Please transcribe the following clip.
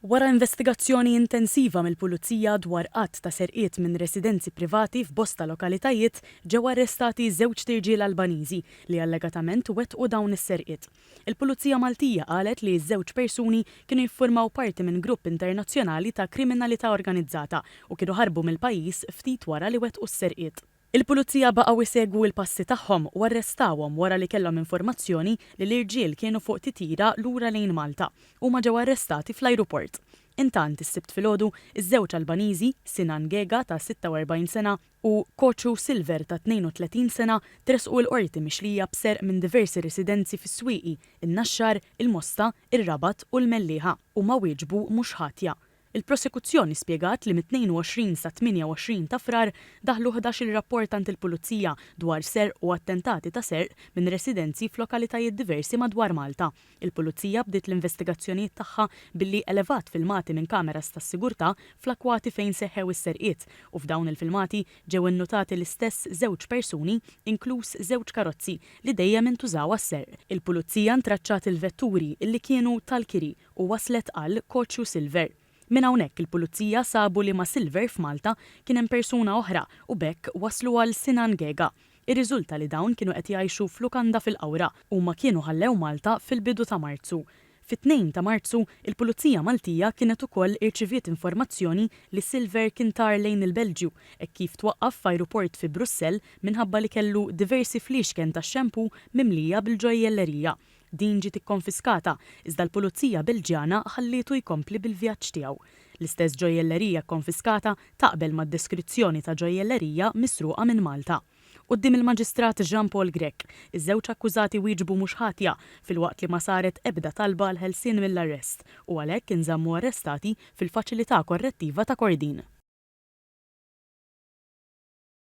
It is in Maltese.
Wara investigazzjoni intensiva mill-Pulizija dwar qatt ta' serqiet minn residenzi privati f'bosta lokalitajiet ġew arrestati żewġ tirġiel Albaniżi li allegatament wettqu dawn is-serqiet. Il-Pulizija Maltija qalet li ż-żewġ persuni kienu jiffurmaw parti minn grupp internazzjonali ta' kriminalità organizzata u kienu ħarbu mill-pajjiż ftit wara li wettqu s-serqiet. Il-Pulizija baqgħu jsegwu l-passi tagħhom u arrestawhom wara li kellhom informazzjoni li l-irġiel kienu fuq titjira lura lejn Malta u ma ġew arrestati fl-ajruport. Intant is-sibt filgħodu iż-żewġ Albaniżi, Sinan Gega ta' 46 sena u Koċu Silver ta' 32 sena tresqu l-qorti mixlija b'serq minn diversi residenzi fis-Swieqi, in-Naxxar, il-Mosta, ir-Rabat u l-Mellieħa u ma wieġbu mhux ħatja. Il-prosekuzzjoni spjegat li mit-22 sa 28 ta' frar daħlu 11 rapport ant il-Pulizija dwar serq u attentati ta' serq minn residenzi f'lokalitajiet diversi madwar Malta. Il-Pulizija bdiet l-investigazzjonijiet tagħha billi elevat filmati minn kameras tas-sigurtà fl-akwati fejn seħħew is-serqiet u f'dawn il-filmati ġew innutati l-istess żewġ persuni inkluż żewġ karozzi li dejjem intużaw għas-serq. Il-Pulizija ntraċċat il-vetturi li kienu tal-kiri u waslet għal Koċu Silver. Min hawnhekk il-Pulizija sabu li ma' Silver f'Malta kien hemm persuna oħra u bekk waslu għal Sinan Gega. Ir-riżulta li dawn kienu qed jgħixu f'lukanda fil-Qawra u ma kienu ħallew Malta fil-bidu ta' Marzu. Fit-2 ta' Marzu, il-Pulizija Maltija kienet ukoll irċiviet informazzjoni li Silver kien tar lejn il-Belġju hekk kif twaqqaf f'ajruport fi Brussell minħabba li kellu diversi fliexken ta' xempu mimlija bil-ġojjellerija. Din ġiet ikkonfiskata, iżda l-Pulizija Belġjana ħallietu jkompli bil-vjaġġ tiegħu. L-istess ġojjellerija konfiskata taqbel mad-deskrizzjoni ta' ġojjellerija misruqa minn Malta. Quddiem il-Maġistrat Jean Paul Grech, iż-żewġ akkużati wieġbu mhux ħatja filwaqt li ma saret ebda talba l ħelsien mill-arrest u għalhekk inżammu arrestati fil-faċilità korrettiva ta' Kordin.